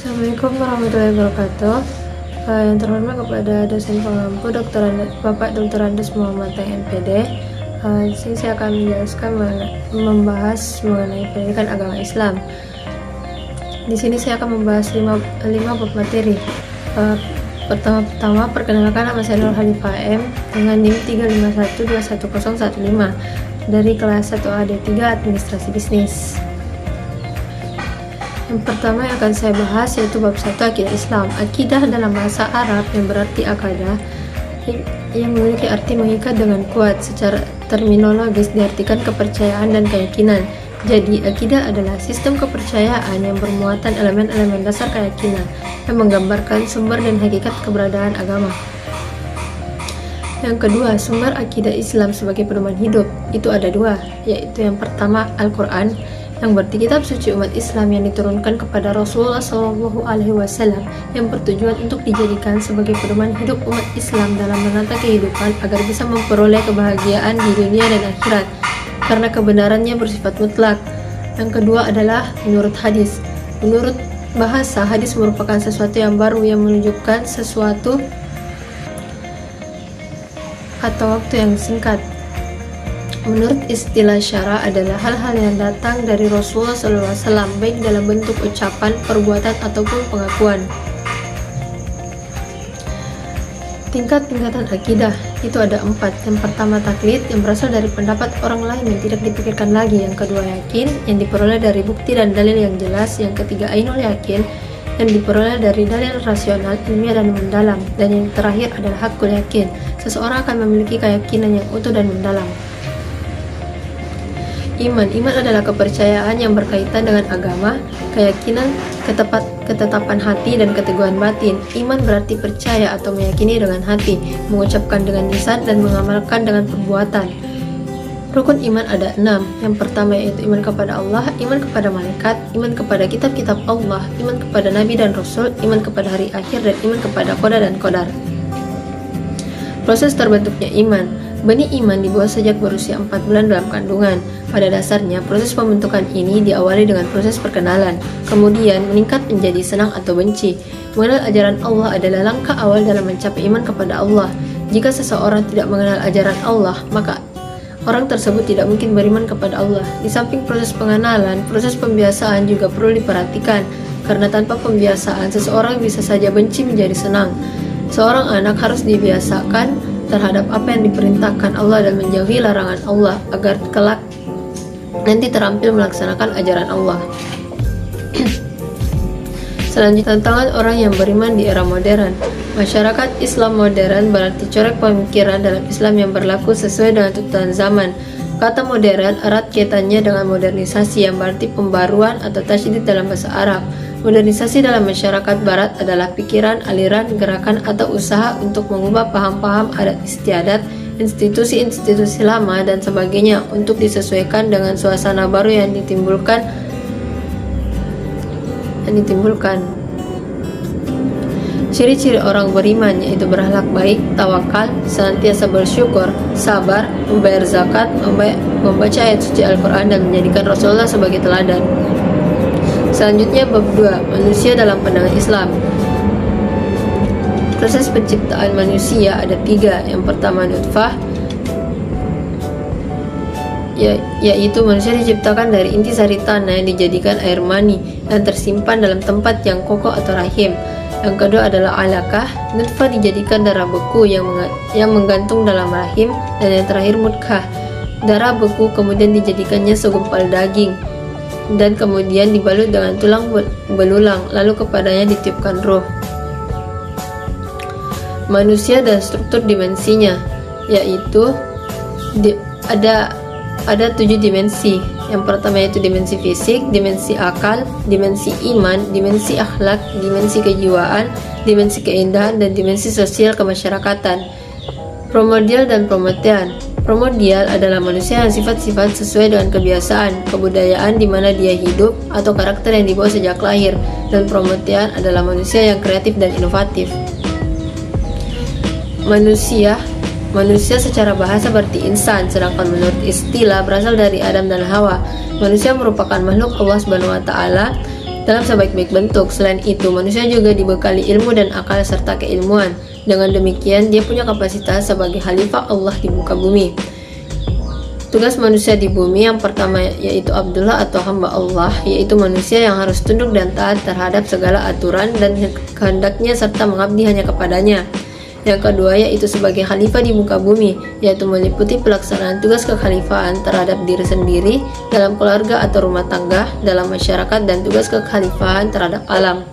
Assalamualaikum warahmatullahi wabarakatuh. Yang terhormat kepada dosen pengampu Bapak Dr. Andes Muhammad MPD. Di sini saya akan membahas mengenai pendidikan agama Islam. Di sini saya akan membahas 5 bab materi. Pertama, perkenalkan nama saya Nur Halifah M dengan NIM 351211015 dari kelas 1AD3 Administrasi Bisnis. Yang pertama yang akan saya bahas yaitu bab 1 Akidah Islam. Akidah dalam bahasa Arab yang berarti akadah yang memiliki arti mengikat dengan kuat. Secara terminologis diartikan kepercayaan dan keyakinan. Jadi akidah adalah sistem kepercayaan yang bermuatan elemen-elemen dasar keyakinan yang menggambarkan sumber dan hakikat keberadaan agama. Yang kedua, sumber akidah Islam sebagai pedoman hidup itu ada dua, yaitu yang pertama Al-Quran yang berarti kitab suci umat Islam yang diturunkan kepada Rasulullah SAW yang bertujuan untuk dijadikan sebagai pedoman hidup umat Islam dalam menata kehidupan agar bisa memperoleh kebahagiaan di dunia dan akhirat karena kebenarannya bersifat mutlak. Yang kedua adalah menurut hadis. Menurut bahasa, hadis merupakan sesuatu yang baru yang menunjukkan sesuatu atau waktu yang singkat. Menurut istilah syara adalah hal-hal yang datang dari Rasulullah SAW baik dalam bentuk ucapan, perbuatan, ataupun pengakuan. Tingkat-tingkatan akidah itu ada 4. Yang pertama taklid yang berasal dari pendapat orang lain yang tidak dipikirkan lagi. Yang kedua yakin yang diperoleh dari bukti dan dalil yang jelas. Yang ketiga ainul yakin yang diperoleh dari dalil rasional, ilmiah dan mendalam. Dan yang terakhir adalah hakul yakin. Seseorang akan memiliki keyakinan yang utuh dan mendalam. Iman adalah kepercayaan yang berkaitan dengan agama, keyakinan, ketetapan hati, dan keteguhan batin. Iman berarti percaya atau meyakini dengan hati, mengucapkan dengan lisan, dan mengamalkan dengan perbuatan. Rukun iman ada 6. Yang pertama yaitu iman kepada Allah, iman kepada malaikat, iman kepada kitab-kitab Allah, iman kepada nabi dan rasul, iman kepada hari akhir, dan iman kepada qada dan qadar. Proses terbentuknya iman. Benih iman dibuat sejak berusia 4 bulan dalam kandungan. Pada dasarnya, proses pembentukan ini diawali dengan proses perkenalan, kemudian meningkat menjadi senang atau benci. Mengenal ajaran Allah adalah langkah awal dalam mencapai iman kepada Allah. Jika seseorang tidak mengenal ajaran Allah, maka orang tersebut tidak mungkin beriman kepada Allah. Di samping proses pengenalan, proses pembiasaan juga perlu diperhatikan, karena tanpa pembiasaan, seseorang bisa saja benci menjadi senang. Seorang anak harus dibiasakan terhadap apa yang diperintahkan Allah dan menjauhi larangan Allah agar kelak nanti terampil melaksanakan ajaran Allah. Selanjutnya, tantangan orang yang beriman di era modern. Masyarakat Islam modern berarti corak pemikiran dalam Islam yang berlaku sesuai dengan tuntutan zaman. Kata modern erat kaitannya dengan modernisasi yang berarti pembaruan atau tasydid dalam bahasa Arab. Modernisasi dalam masyarakat barat adalah pikiran, aliran, gerakan, atau usaha untuk mengubah paham-paham adat istiadat, institusi-institusi lama, dan sebagainya untuk disesuaikan dengan suasana baru yang ditimbulkan. Ciri-ciri orang beriman yaitu berakhlak baik, tawakal, senantiasa bersyukur, sabar, membayar zakat, membaca ayat suci Al-Quran, dan menjadikan Rasulullah sebagai teladan. Selanjutnya bab 2, manusia dalam pandangan Islam. Proses penciptaan manusia ada 3. Yang pertama nutfah, yaitu manusia diciptakan dari intisari tanah yang dijadikan air mani dan tersimpan dalam tempat yang kokoh atau rahim. Yang kedua adalah alaqah, nutfah dijadikan darah beku yang menggantung dalam rahim. Dan yang terakhir mudghah, darah beku kemudian dijadikannya segumpal daging dan kemudian dibalut dengan tulang belulang, lalu kepadanya ditiupkan ruh. Manusia dan struktur dimensinya, yaitu ada 7 dimensi. Yang pertama yaitu dimensi fisik, dimensi akal, dimensi iman, dimensi akhlak, dimensi kejiwaan, dimensi keindahan, dan dimensi sosial kemasyarakatan. Primordial dan prometean. Primordial adalah manusia yang sifat-sifat sesuai dengan kebiasaan, kebudayaan di mana dia hidup, atau karakter yang dibawa sejak lahir. Dan prometean adalah manusia yang kreatif dan inovatif. Manusia secara bahasa berarti insan, sedangkan menurut istilah berasal dari Adam dan Hawa. Manusia merupakan makhluk Allah Subhanahu wa taala dalam sebaik-baik bentuk. Selain itu, manusia juga dibekali ilmu dan akal serta keilmuan. Dengan demikian, dia punya kapasitas sebagai khalifah Allah di muka bumi. Tugas manusia di bumi yang pertama yaitu Abdullah atau hamba Allah, yaitu manusia yang harus tunduk dan taat terhadap segala aturan dan kehendaknya serta mengabdi hanya kepadanya. Yang kedua yaitu sebagai khalifah di muka bumi, yaitu meliputi pelaksanaan tugas kekhalifahan terhadap diri sendiri, dalam keluarga atau rumah tangga, dalam masyarakat, dan tugas kekhalifahan terhadap alam.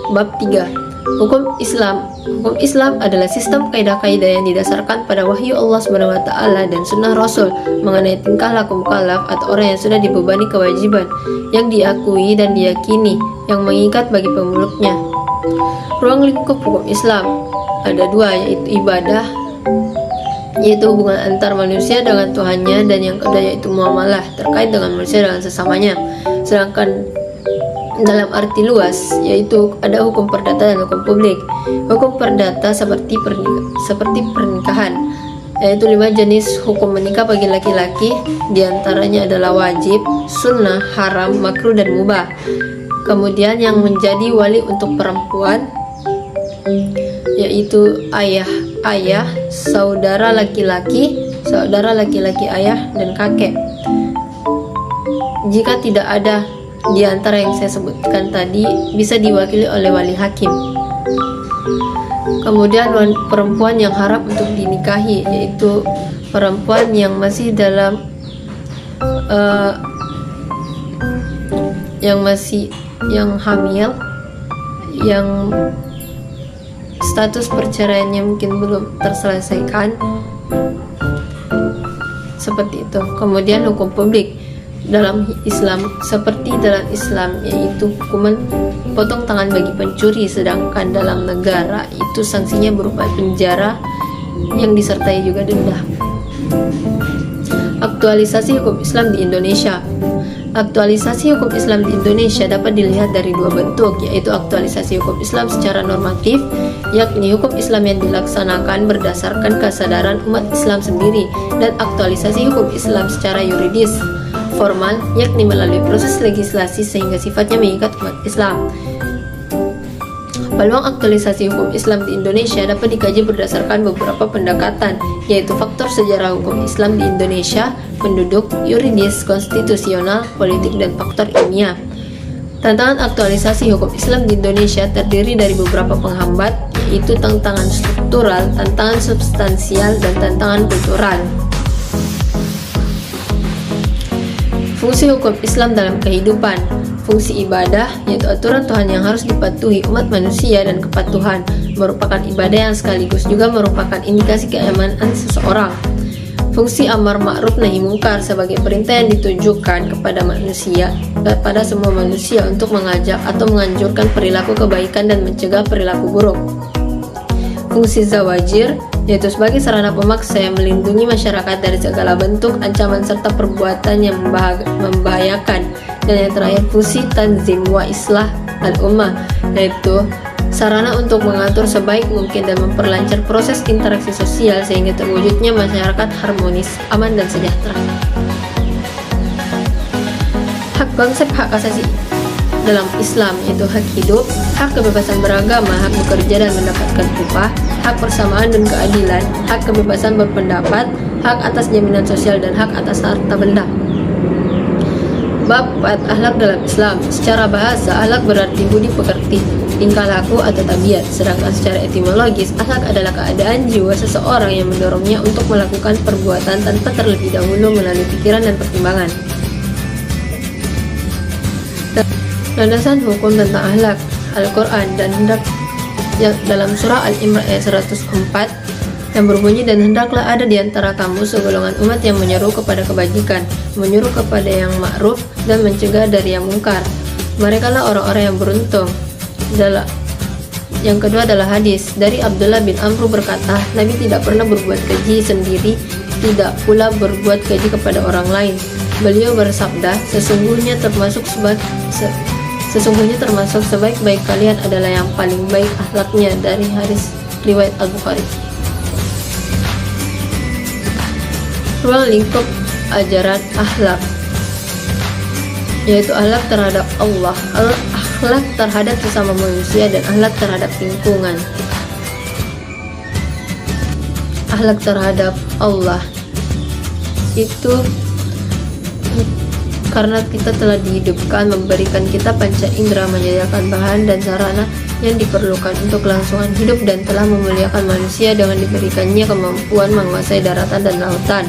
Bab 3. Hukum Islam. Hukum Islam adalah sistem kaidah-kaidah yang didasarkan pada wahyu Allah SWT dan sunnah Rasul mengenai tingkah laku mukallaf atau orang yang sudah dibebani kewajiban yang diakui dan diyakini yang mengikat bagi pemeluknya. Ruang lingkup hukum Islam ada dua, yaitu ibadah, yaitu hubungan antar manusia dengan Tuhannya, dan yang kedua yaitu muamalah terkait dengan manusia dengan sesamanya. Sedangkan dalam arti luas, yaitu ada hukum perdata dan hukum publik. Hukum perdata seperti pernikahan, yaitu 5 jenis hukum menikah bagi laki-laki, diantaranya adalah wajib, sunnah, haram, makruh, dan mubah. Kemudian yang menjadi wali untuk perempuan, yaitu ayah, saudara laki-laki ayah, dan kakek. Jika tidak ada di antara yang saya sebutkan tadi, bisa diwakili oleh wali hakim. Kemudian perempuan yang haram untuk dinikahi, yaitu perempuan yang masih dalam yang hamil, yang status perceraiannya mungkin belum terselesaikan, seperti itu. Kemudian hukum publik dalam Islam, yaitu hukuman potong tangan bagi pencuri, sedangkan dalam negara itu sanksinya berupa penjara yang disertai juga denda. Aktualisasi hukum Islam di Indonesia. Aktualisasi hukum Islam di Indonesia dapat dilihat dari dua bentuk, yaitu aktualisasi hukum Islam secara normatif, yakni hukum Islam yang dilaksanakan berdasarkan kesadaran umat Islam sendiri, dan aktualisasi hukum Islam secara yuridis formal, yakni melalui proses legislasi sehingga sifatnya mengikat umat Islam. Peluang aktualisasi hukum Islam di Indonesia dapat dikaji berdasarkan beberapa pendekatan, yaitu faktor sejarah hukum Islam di Indonesia, penduduk, yuridis, konstitusional, politik, dan faktor ilmiah. Tantangan aktualisasi hukum Islam di Indonesia terdiri dari beberapa penghambat, yaitu tantangan struktural, tantangan substansial, dan tantangan kultural. Fungsi hukum Islam dalam kehidupan. Fungsi ibadah, yaitu aturan Tuhan yang harus dipatuhi umat manusia, dan kepatuhan merupakan ibadah yang sekaligus juga merupakan indikasi keamanan seseorang. Fungsi amar ma'ruf nahi mungkar sebagai perintah yang ditujukan kepada semua manusia untuk mengajak atau menganjurkan perilaku kebaikan dan mencegah perilaku buruk. Fungsi zawajir, yaitu sebagai sarana pemaksa yang melindungi masyarakat dari segala bentuk ancaman serta perbuatan yang membahayakan. Dan yang terakhir, fungsi tanzim wa islah al-ummah, yaitu sarana untuk mengatur sebaik mungkin dan memperlancar proses interaksi sosial sehingga terwujudnya masyarakat harmonis, aman, dan sejahtera. Konsep hak asasi dalam Islam yaitu hak hidup, hak kebebasan beragama, hak bekerja dan mendapatkan upah, hak persamaan dan keadilan, hak kebebasan berpendapat, hak atas jaminan sosial, dan hak atas harta benda. Bab 4. Akhlak dalam Islam. Secara bahasa, akhlak berarti budi pekerti, tingkah laku atau tabiat, sedangkan secara etimologis, akhlak adalah keadaan jiwa seseorang yang mendorongnya untuk melakukan perbuatan tanpa terlebih dahulu melalui pikiran dan pertimbangan. Landasan hukum tentang akhlak Al-Quran dan hendak dalam surah Al-Imran ayat 104 yang berbunyi, dan hendaklah ada di antara kamu segolongan umat yang menyeru kepada kebajikan, menyuruh kepada yang ma'ruf, dan mencegah dari yang mungkar. Mereka lah orang-orang yang beruntung. Yang kedua adalah hadis dari Abdullah bin Amr berkata, Nabi tidak pernah berbuat keji sendiri, tidak pula berbuat keji kepada orang lain. Beliau bersabda, sesungguhnya termasuk sebaik-baik kalian adalah yang paling baik akhlaknya, dari hadis riwayat Al-Bukhari. Ruang lingkup ajaran akhlak, yaitu akhlak terhadap Allah, akhlak terhadap sesama manusia, dan akhlak terhadap lingkungan. Akhlak terhadap Allah itu karena kita telah dihidupkan, memberikan kita panca indera, menyediakan bahan dan sarana yang diperlukan untuk kelangsungan hidup, dan telah memuliakan manusia dengan diberikannya kemampuan menguasai daratan dan lautan.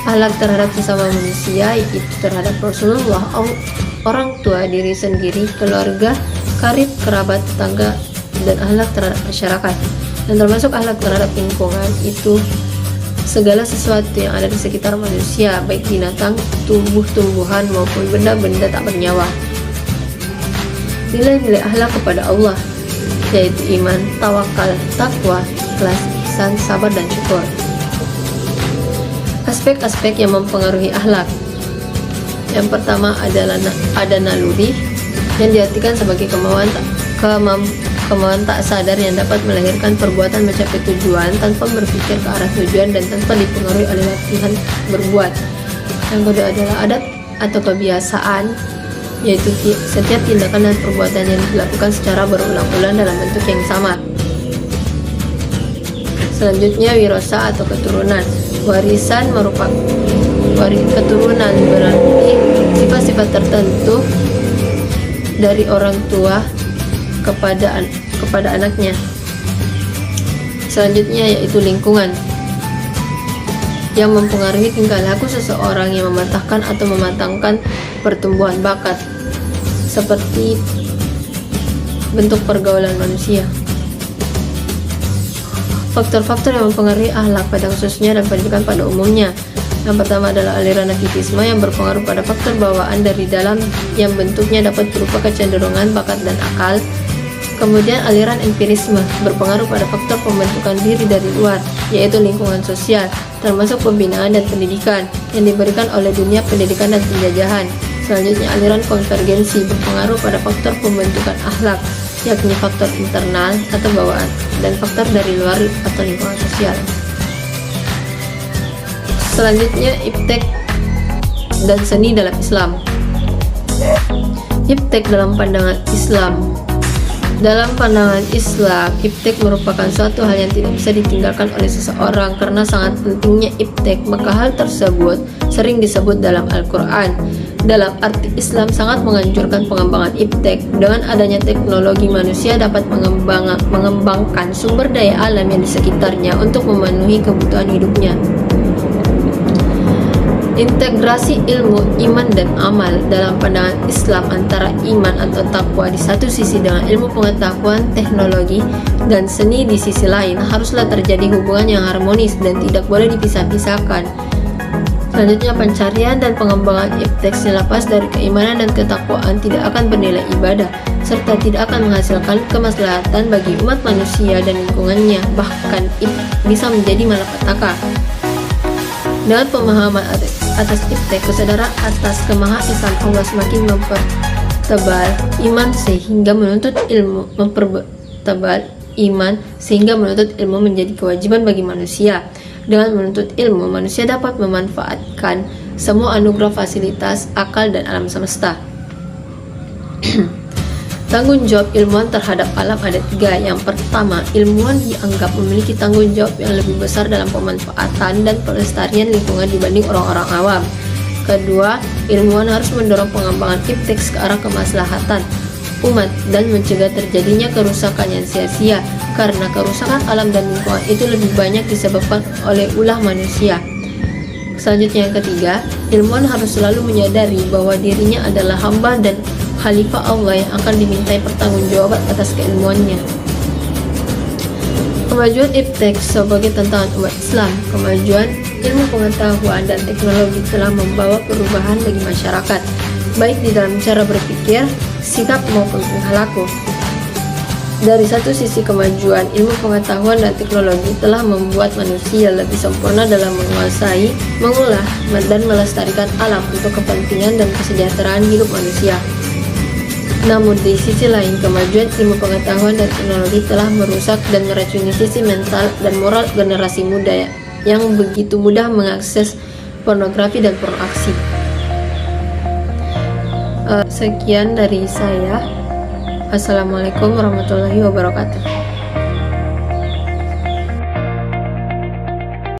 Akhlak terhadap sesama manusia yaitu terhadap Rasulullah, orang tua, diri sendiri, keluarga, karib, kerabat, tetangga, dan akhlak terhadap masyarakat. Dan termasuk akhlak terhadap lingkungan itu segala sesuatu yang ada di sekitar manusia, baik binatang, tumbuh-tumbuhan, maupun benda-benda tak bernyawa. Nilai-nilai akhlak kepada Allah yaitu iman, tawakal, takwa, ikhlas, ihsan, sabar, dan syukur. Aspek-aspek yang mempengaruhi akhlak. Yang pertama adalah ada naluri, yang diartikan sebagai kemauan tak sadar yang dapat melahirkan perbuatan mencapai tujuan tanpa berpikir ke arah tujuan dan tanpa dipengaruhi oleh latihan berbuat. Yang kedua adalah adat atau kebiasaan, yaitu setiap tindakan dan perbuatan yang dilakukan secara berulang-ulang dalam bentuk yang sama. Selanjutnya wirasa atau keturunan. Warisan merupakan keturunan, berarti sifat-sifat tertentu dari orang tua kepada anaknya. Selanjutnya yaitu lingkungan, yang mempengaruhi tingkah laku seseorang, yang mematahkan atau mematangkan pertumbuhan bakat, seperti bentuk pergaulan manusia. Faktor-faktor yang mempengaruhi akhlak pada khususnya dan pendidikan pada umumnya. Yang pertama adalah aliran aktivisme yang berpengaruh pada faktor bawaan dari dalam yang bentuknya dapat berupa kecenderungan, bakat, dan akal. Kemudian aliran empirisme berpengaruh pada faktor pembentukan diri dari luar, yaitu lingkungan sosial, termasuk pembinaan dan pendidikan yang diberikan oleh dunia pendidikan dan penjajahan. Selanjutnya aliran konvergensi berpengaruh pada faktor pembentukan akhlak, yakni faktor internal atau bawaan dan faktor dari luar atau lingkungan sosial. Selanjutnya iptek dan seni dalam Islam. Iptek dalam pandangan Islam. Dalam pandangan Islam, iptek merupakan suatu hal yang tidak bisa ditinggalkan oleh seseorang karena sangat pentingnya iptek, maka hal tersebut sering disebut dalam Al-Quran. Dalam arti Islam sangat menganjurkan pengembangan iptek. Dengan adanya teknologi, manusia dapat mengembangkan sumber daya alam yang di sekitarnya untuk memenuhi kebutuhan hidupnya. Integrasi ilmu, iman, dan amal. Dalam pandangan Islam, antara iman atau takwa di satu sisi dengan ilmu pengetahuan, teknologi, dan seni di sisi lain, haruslah terjadi hubungan yang harmonis dan tidak boleh dipisah-pisahkan. Selanjutnya, pencarian dan pengembangan iptek selepas dari keimanan dan ketakwaan tidak akan bernilai ibadah, serta tidak akan menghasilkan kemaslahatan bagi umat manusia dan lingkungannya, bahkan bisa menjadi malapetaka. Dengan pemahaman atas iptek, kesadaran atas kemahaesaan Allah semakin mempertebal iman sehingga menuntut ilmu menjadi kewajiban bagi manusia. Dengan menuntut ilmu, manusia dapat memanfaatkan semua anugerah, fasilitas, akal, dan alam semesta. Tanggung jawab ilmuwan terhadap alam ada 3. Yang pertama, ilmuwan dianggap memiliki tanggung jawab yang lebih besar dalam pemanfaatan dan pelestarian lingkungan dibanding orang-orang awam. Kedua, ilmuwan harus mendorong pengembangan iptek ke arah kemaslahatan umat dan mencegah terjadinya kerusakan yang sia-sia, karena kerusakan alam dan lingkungan itu lebih banyak disebabkan oleh ulah manusia. Selanjutnya yang ketiga, ilmuwan harus selalu menyadari bahwa dirinya adalah hamba dan khalifah Allah yang akan dimintai pertanggungjawaban atas keilmuannya. Kemajuan iptek sebagai tantangan umat Islam. Kemajuan ilmu pengetahuan dan teknologi telah membawa perubahan bagi masyarakat, baik di dalam cara berpikir, sikap, maupun tingkah laku. Dari satu sisi, kemajuan ilmu pengetahuan dan teknologi telah membuat manusia lebih sempurna dalam menguasai, mengolah, dan melestarikan alam untuk kepentingan dan kesejahteraan hidup manusia. Namun di sisi lain, kemajuan ilmu pengetahuan dan teknologi telah merusak dan meracuni sisi mental dan moral generasi muda yang begitu mudah mengakses pornografi dan pornoaksi. Sekian dari saya. Assalamualaikum warahmatullahi wabarakatuh.